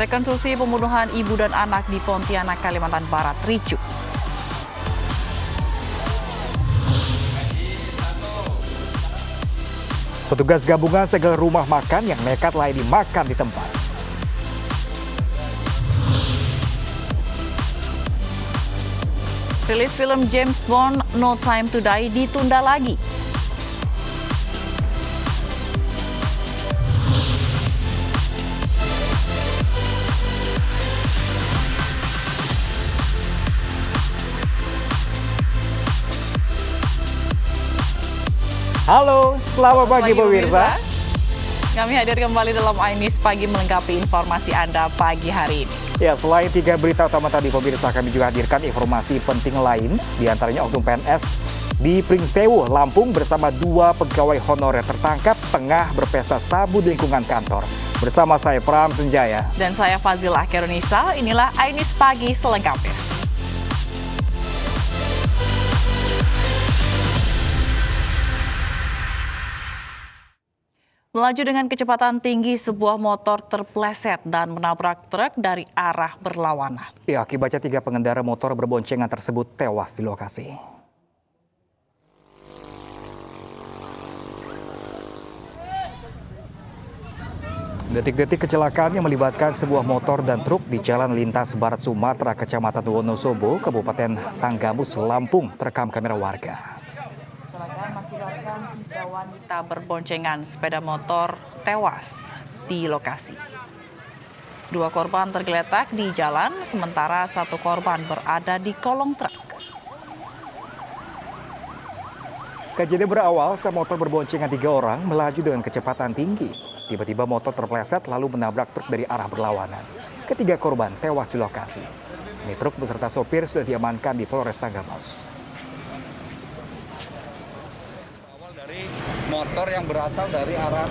Rekonstruksi pembunuhan ibu dan anak di Pontianak, Kalimantan Barat ricuh. Petugas gabungan segel rumah makan yang nekat layani makan di tempat. Rilis film James Bond No Time to Die ditunda lagi. Halo, selamat pagi pemirsa. Kami hadir kembali dalam Ainis Pagi melengkapi informasi Anda pagi hari ini. Ya, selain 3 berita utama tadi pemirsa, kami juga hadirkan informasi penting lain, diantaranya oknum PNS di Pringsewu, Lampung bersama 2 pegawai honorer tertangkap tengah berpesta sabu di lingkungan kantor. Bersama saya Pram Senjaya. Dan saya Fazilah Kerunisa, inilah Ainis Pagi selengkapnya. Melaju dengan kecepatan tinggi, sebuah motor terpleset dan menabrak truk dari arah berlawanan. Ya, akibatnya 3 pengendara motor berboncengan tersebut tewas di lokasi. Detik-detik kecelakaan yang melibatkan sebuah motor dan truk di Jalan Lintas Barat Sumatera, Kecamatan Wonosobo, Kabupaten Tanggamus, Lampung, terekam kamera warga. Kecelakaan mengakibatkan 3 wanita berboncengan sepeda motor tewas di lokasi. 2 korban tergeletak di jalan, sementara 1 korban berada di kolong truk. Kejadian berawal saat motor berboncengan 3 orang melaju dengan kecepatan tinggi. Tiba-tiba motor terpleset lalu menabrak truk dari arah berlawanan. Ketiga korban tewas di lokasi. Ini truk beserta sopir sudah diamankan di Polres Tanggamus. Motor yang berasal dari arah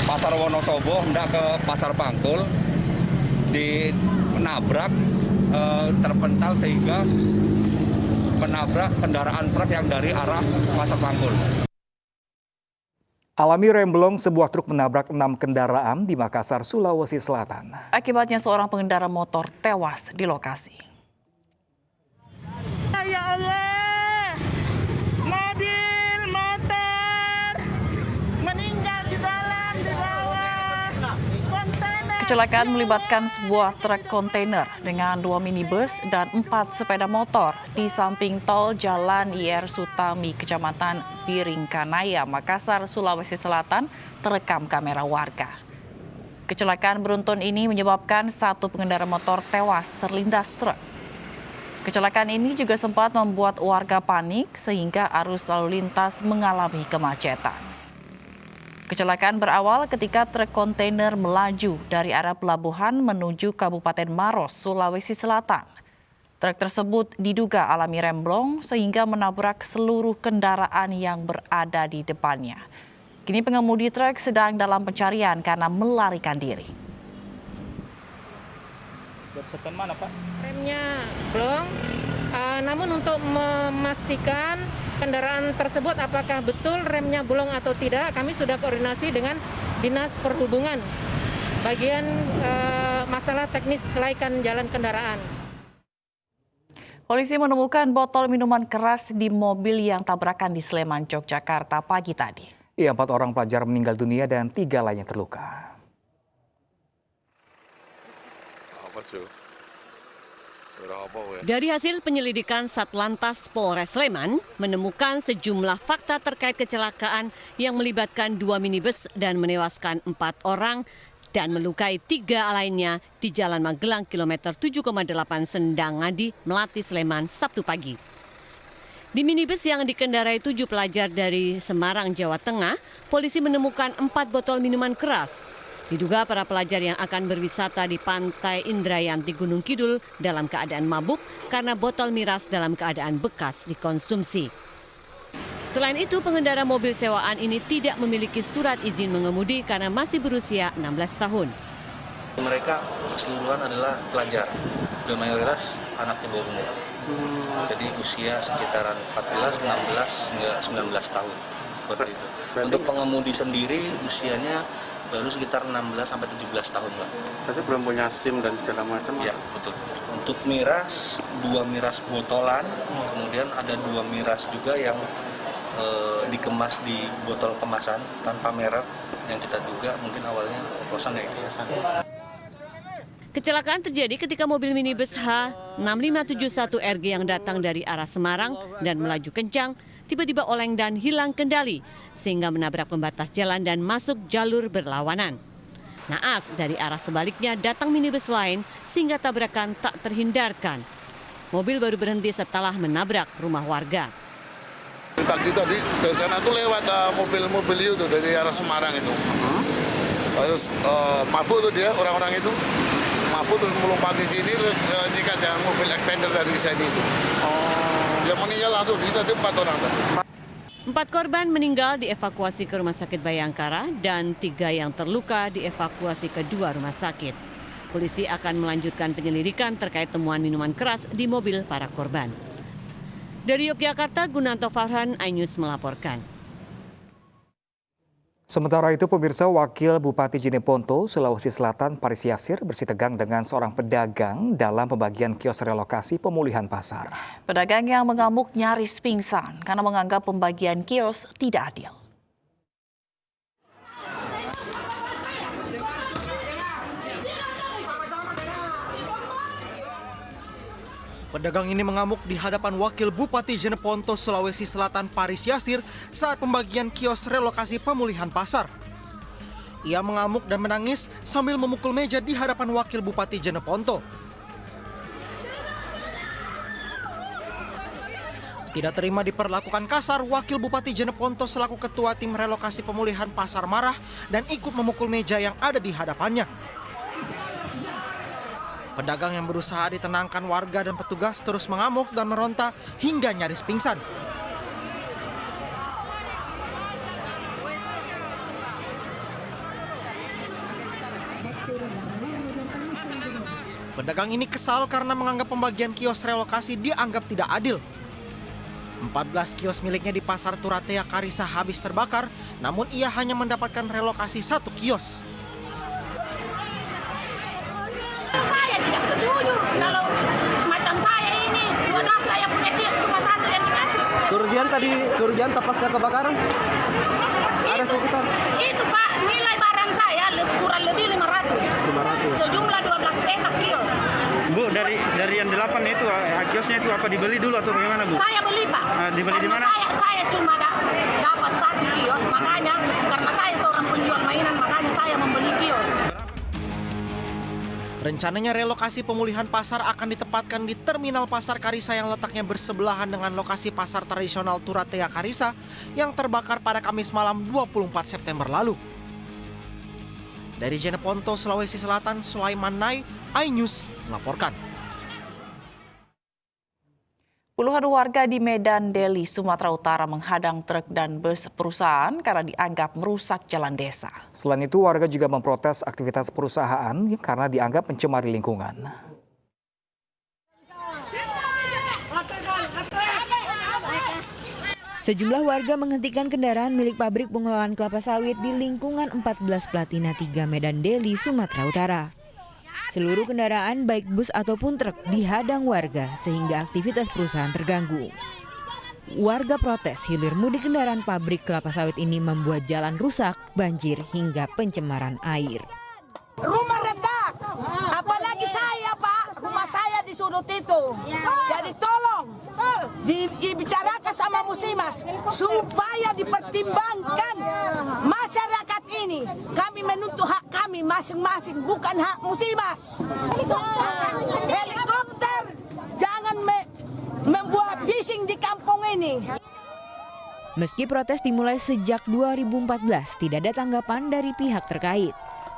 Pasar Wonosobo hendak ke Pasar Pangkul menabrak terpental sehingga menabrak kendaraan truk yang dari arah Pasar Pangkul. Alami remblong, sebuah truk menabrak 6 kendaraan di Makassar, Sulawesi Selatan. Akibatnya seorang pengendara motor tewas di lokasi. Ya Allah, mobil, motor, meninggal di dalam, di bawah, kontainer. Kecelakaan melibatkan sebuah truk kontainer dengan 2 minibus dan 4 sepeda motor di samping tol Jalan IR Sutami, Kecamatan Biringkanaya, Makassar, Sulawesi Selatan, terekam kamera warga. Kecelakaan beruntun ini menyebabkan 1 pengendara motor tewas terlindas truk. Kecelakaan ini juga sempat membuat warga panik sehingga arus lalu lintas mengalami kemacetan. Kecelakaan berawal ketika truk kontainer melaju dari arah pelabuhan menuju Kabupaten Maros, Sulawesi Selatan. Truk tersebut diduga alami remblong sehingga menabrak seluruh kendaraan yang berada di depannya. Kini pengemudi truk sedang dalam pencarian karena melarikan diri. Bersetan mana, Pak? Remnya blong, namun untuk memastikan kendaraan tersebut apakah betul remnya bolong atau tidak, kami sudah koordinasi dengan Dinas Perhubungan bagian masalah teknis kelaikan jalan kendaraan. Polisi menemukan botol minuman keras di mobil yang tabrakan di Sleman, Yogyakarta pagi tadi. Ya, 4 orang pelajar meninggal dunia dan 3 lainnya terluka. Dari hasil penyelidikan Satlantas Polres Sleman menemukan sejumlah fakta terkait kecelakaan yang melibatkan 2 minibus dan menewaskan 4 orang dan melukai 3 lainnya di Jalan Magelang kilometer 7,8 Sendang Ngadi, Melati, Sleman, Sabtu pagi. Di minibus yang dikendarai 7 pelajar dari Semarang, Jawa Tengah, polisi menemukan 4 botol minuman keras. Diduga para pelajar yang akan berwisata di Pantai Indrayanti, Gunung Kidul dalam keadaan mabuk karena botol miras dalam keadaan bekas dikonsumsi. Selain itu, pengendara mobil sewaan ini tidak memiliki surat izin mengemudi karena masih berusia 16 tahun. Mereka keseluruhan adalah pelajar dan mayoritas anak di bawah umur. Jadi usia sekitaran 14, 16 hingga 19 tahun. seperti itu. Untuk pengemudi sendiri usianya baru sekitar 16 sampai 17 tahun, Pak. Tapi belum punya SIM dan segala macam. Ya, betul. Untuk miras, 2 miras botolan, kemudian ada 2 miras juga yang dikemas di botol kemasan tanpa merek, yang kita duga mungkin awalnya oplosan ya itu ya. Kecelakaan terjadi ketika mobil minibus H6571RG yang datang dari arah Semarang dan melaju kencang, tiba-tiba oleng dan hilang kendali, sehingga menabrak pembatas jalan dan masuk jalur berlawanan. Naas dari arah sebaliknya datang minibus lain, sehingga tabrakan tak terhindarkan. Mobil baru berhenti setelah menabrak rumah warga. Pagi tadi dari sana tuh lewat mobil-mobil itu dari arah Semarang itu. Terus mabuk tuh dia, orang-orang itu. Mabuk terus melompat di sini, terus nyikat yang mobil expander dari sini itu. Dia meninggal langsung, tadi 4 orang tadi. 4 korban meninggal dievakuasi ke Rumah Sakit Bayangkara dan 3 yang terluka dievakuasi ke 2 rumah sakit. Polisi akan melanjutkan penyelidikan terkait temuan minuman keras di mobil para korban. Dari Yogyakarta, Gunanto Farhan, iNews melaporkan. Sementara itu, pemirsa, Wakil Bupati Jeneponto, Sulawesi Selatan, Paris Yasir bersitegang dengan seorang pedagang dalam pembagian kios relokasi pemulihan pasar. Pedagang yang mengamuk nyaris pingsan karena menganggap pembagian kios tidak adil. Pedagang ini mengamuk di hadapan Wakil Bupati Jeneponto, Sulawesi Selatan, Paris Yasir saat pembagian kios relokasi pemulihan pasar. Ia mengamuk dan menangis sambil memukul meja di hadapan Wakil Bupati Jeneponto. Tidak terima diperlakukan kasar, Wakil Bupati Jeneponto selaku Ketua Tim Relokasi Pemulihan Pasar marah dan ikut memukul meja yang ada di hadapannya. Pedagang yang berusaha ditenangkan warga dan petugas terus mengamuk dan meronta hingga nyaris pingsan. Pedagang ini kesal karena menganggap pembagian kios relokasi dianggap tidak adil. 14 kios miliknya di Pasar Turatea Karisa habis terbakar, namun ia hanya mendapatkan relokasi 1 kios. Saya tidak setuju kalau macam saya ini, wadah saya punya kios cuma 1 yang dikasih. Kerugian pasca kebakaran? Ada sekitar? Itu Pak, nilai barang saya kurang lebih 500. Sejumlah 12 petak kios. Bu, dari yang 8 itu, kiosnya itu apa dibeli dulu atau bagaimana, Bu? Saya beli, Pak. Dibeli di mana? Saya cuma dapat 1 kios, makanya karena saya seorang penjual mainan, makanya saya membeli kios. Rencananya relokasi pemulihan pasar akan ditempatkan di Terminal Pasar Karisa yang letaknya bersebelahan dengan lokasi pasar tradisional Turatea Karisa yang terbakar pada Kamis malam 24 September lalu. Dari Jeneponto, Sulawesi Selatan, Sulaiman Nai, iNews melaporkan. Puluhan warga di Medan Deli, Sumatera Utara menghadang truk dan bus perusahaan karena dianggap merusak jalan desa. Selain itu, warga juga memprotes aktivitas perusahaan karena dianggap mencemari lingkungan. Sejumlah warga menghentikan kendaraan milik pabrik pengolahan kelapa sawit di lingkungan 14 Platina 3 Medan Deli, Sumatera Utara. Seluruh kendaraan baik bus ataupun truk dihadang warga sehingga aktivitas perusahaan terganggu. Warga protes hilir mudik kendaraan pabrik kelapa sawit ini membuat jalan rusak, banjir hingga pencemaran air. Rumah retak, apalagi saya Pak, rumah saya di sudut itu. Jadi tolong dibicarakan sama Musimas supaya dipertimbangkan masyarakat ini. Kami menuntut hak kami masing-masing, bukan hak Musimas. Helikopter jangan membuat bising di kampung ini. Meski protes dimulai sejak 2014, tidak ada tanggapan dari pihak terkait.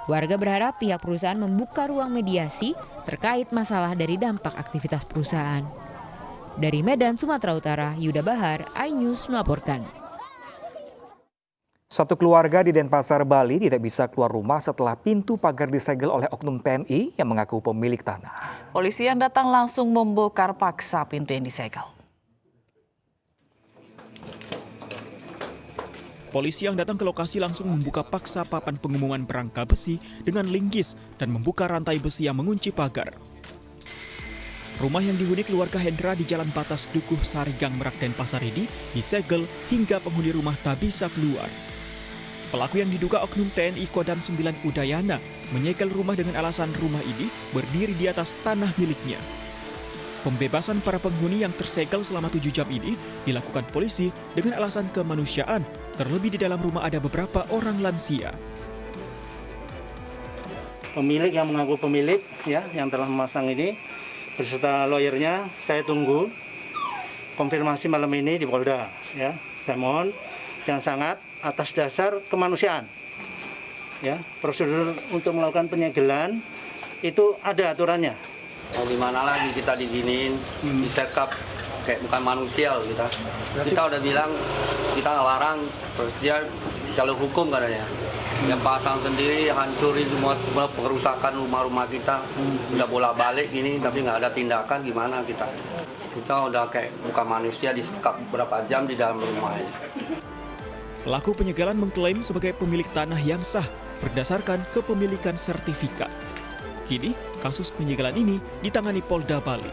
Warga berharap pihak perusahaan membuka ruang mediasi terkait masalah dari dampak aktivitas perusahaan. Dari Medan, Sumatera Utara, Yuda Bahar, iNews melaporkan. Satu keluarga di Denpasar, Bali tidak bisa keluar rumah setelah pintu pagar disegel oleh oknum TNI yang mengaku pemilik tanah. Polisi yang datang langsung membongkar paksa pintu yang disegel. Polisi yang datang ke lokasi langsung membuka paksa papan pengumuman berangka besi dengan linggis dan membuka rantai besi yang mengunci pagar. Rumah yang dihuni keluarga Hendra di Jalan Batas Dukuh Sarigang Merak Denpasar ini disegel hingga penghuni rumah tak bisa keluar. Pelaku yang diduga oknum TNI Kodam 9 Udayana menyegel rumah dengan alasan rumah ini berdiri di atas tanah miliknya. Pembebasan para penghuni yang tersegel selama 7 jam ini dilakukan polisi dengan alasan kemanusiaan, terlebih di dalam rumah ada beberapa orang lansia. Pemilik yang mengaku pemilik ya yang telah memasang ini beserta lawyernya saya tunggu konfirmasi malam ini di Polda ya. Saya mohon yang sangat atas dasar kemanusiaan. Ya, prosedur untuk melakukan penyegelan itu ada aturannya. Di mana lagi kita diginiin, disekap kayak bukan manusia kita. Kita udah bilang kita larang, dia jalur hukum katanya. Dia pasang sendiri, hancurin semua kerusakan rumah-rumah kita. Udah bolak-balik gini, tapi nggak ada tindakan gimana kita. Kita udah kayak bukan manusia disekap berapa jam di dalam rumah ini. Pelaku penyegelan mengklaim sebagai pemilik tanah yang sah berdasarkan kepemilikan sertifikat. Kini, kasus penyegelan ini ditangani Polda Bali.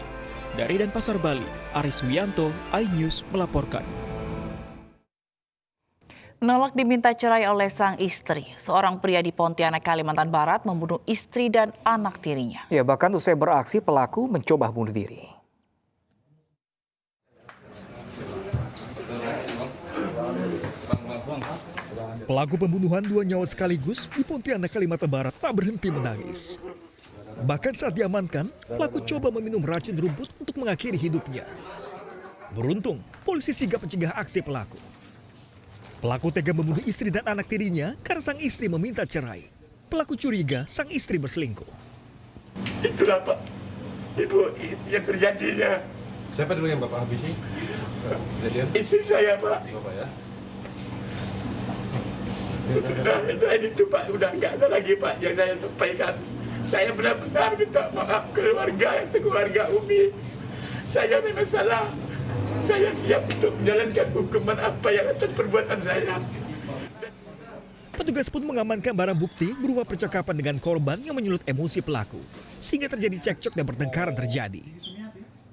Dari Denpasar, Bali, Aris Wianto, iNews melaporkan. Menolak diminta cerai oleh sang istri, seorang pria di Pontianak, Kalimantan Barat membunuh istri dan anak tirinya. Ya, bahkan usai beraksi, pelaku mencoba bunuh diri. Pelaku pembunuhan 2 nyawa sekaligus di Pontianak, Kalimantan Barat tak berhenti menangis. Bahkan saat diamankan, pelaku coba meminum racun rumput untuk mengakhiri hidupnya. Beruntung, polisi sigap mencegah aksi pelaku. Pelaku tega membunuh istri dan anak tirinya karena sang istri meminta cerai. Pelaku curiga sang istri berselingkuh. Itulah Pak, Ibu yang terjadinya. Siapa dulu yang Bapak habisi? Istri saya Pak. Bapak ya? Lain itu Pak, udah nggak ada lagi Pak yang saya sampaikan. Saya benar-benar minta maaf keluarga, sekeluarga Umi. Saya memang salah. Saya siap untuk menjalankan hukuman apa yang atas perbuatan saya. Petugas pun mengamankan barang bukti berupa percakapan dengan korban yang menyulut emosi pelaku, sehingga terjadi cekcok dan pertengkaran terjadi.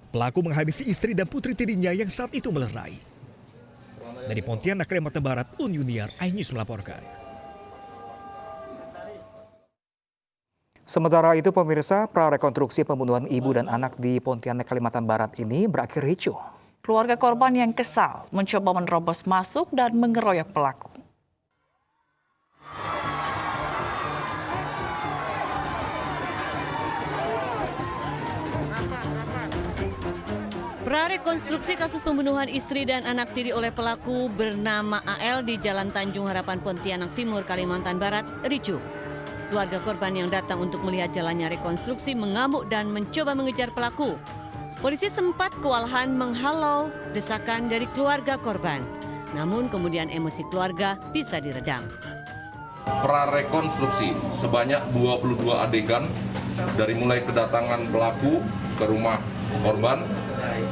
Pelaku menghabisi istri dan putri tirinya yang saat itu melerai. Dari Pontianak, Kalimantan Barat, Yuniar, iNews melaporkan. Sementara itu, pemirsa, prarekonstruksi pembunuhan ibu dan anak di Pontianak, Kalimantan Barat ini berakhir ricuh. Keluarga korban yang kesal mencoba menerobos masuk dan mengeroyok pelaku. Prarekonstruksi kasus pembunuhan istri dan anak tiri oleh pelaku bernama AL di Jalan Tanjung Harapan, Pontianak Timur, Kalimantan Barat, ricuh. Keluarga korban yang datang untuk melihat jalannya rekonstruksi mengamuk dan mencoba mengejar pelaku. Polisi sempat kewalahan menghalau desakan dari keluarga korban. Namun kemudian emosi keluarga bisa diredam. Prarekonstruksi sebanyak 22 adegan dari mulai kedatangan pelaku ke rumah korban,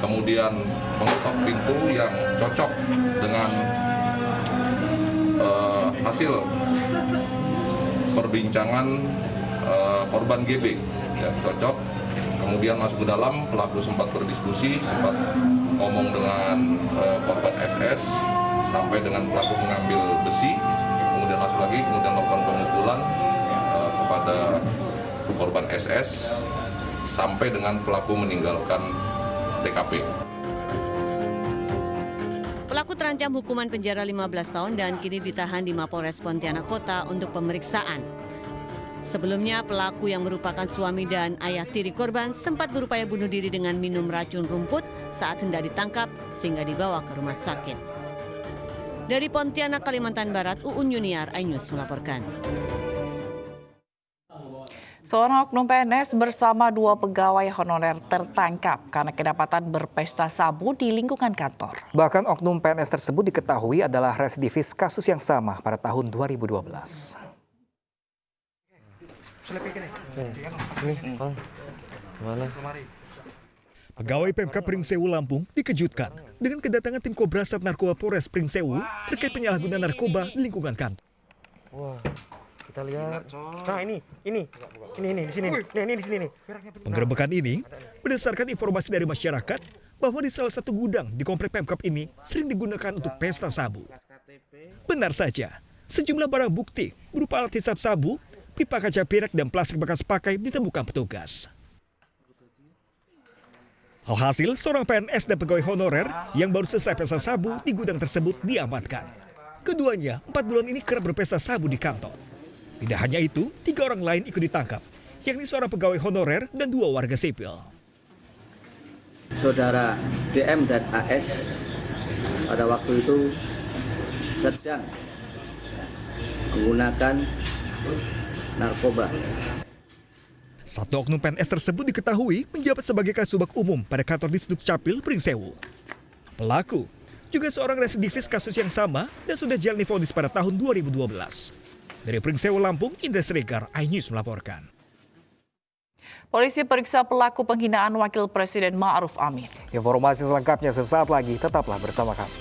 kemudian mengetok pintu yang cocok dengan hasil perbincangan korban GB yang cocok. Kemudian masuk ke dalam, pelaku sempat berdiskusi, sempat ngomong dengan korban SS, sampai dengan pelaku mengambil besi, kemudian masuk lagi, kemudian melakukan pemukulan kepada korban SS, sampai dengan pelaku meninggalkan TKP. Pelaku terancam hukuman penjara 15 tahun dan kini ditahan di Mapolres Pontianak Kota untuk pemeriksaan. Sebelumnya, pelaku yang merupakan suami dan ayah tiri korban sempat berupaya bunuh diri dengan minum racun rumput saat hendak ditangkap sehingga dibawa ke rumah sakit. Dari Pontianak, Kalimantan Barat, Yuniar, iNews melaporkan. Seorang oknum PNS bersama 2 pegawai honorer tertangkap karena kedapatan berpesta sabu di lingkungan kantor. Bahkan oknum PNS tersebut diketahui adalah residivis kasus yang sama pada tahun 2012. Pegawai Pemkab Pringsewu Lampung dikejutkan dengan kedatangan tim Kobrasat Narkoba Polres Pringsewu terkait penyalahgunaan narkoba di lingkungan kantor. Wah, kita lihat. Nah, ini di sini. Ini di sini nih. Penggerebekan ini berdasarkan informasi dari masyarakat bahwa di salah satu gudang di komplek Pemkab ini sering digunakan untuk pesta sabu. Benar saja, sejumlah barang bukti berupa alat hisap sabu, pipa kaca pirak dan plastik bekas pakai ditemukan petugas. Alhasil, seorang PNS dan pegawai honorer yang baru selesai pesta sabu di gudang tersebut diamankan. Keduanya 4 bulan ini kerap berpesta sabu di kantor. Tidak hanya itu, 3 orang lain ikut ditangkap, yakni seorang pegawai honorer dan 2 warga sipil. Saudara DM dan AS pada waktu itu sedang menggunakan narkoba. Satu oknum PNS tersebut diketahui menjabat sebagai Kasubag Umum pada kantor Disduk Capil Pringsewu. Pelaku juga seorang residivis kasus yang sama dan sudah jalani vonis pada tahun 2012. Dari Pringsewu Lampung, Indra Sregar, iNews melaporkan. Polisi periksa pelaku penghinaan Wakil Presiden Ma'ruf Amin. Informasi selengkapnya sesaat lagi, tetaplah bersama kami.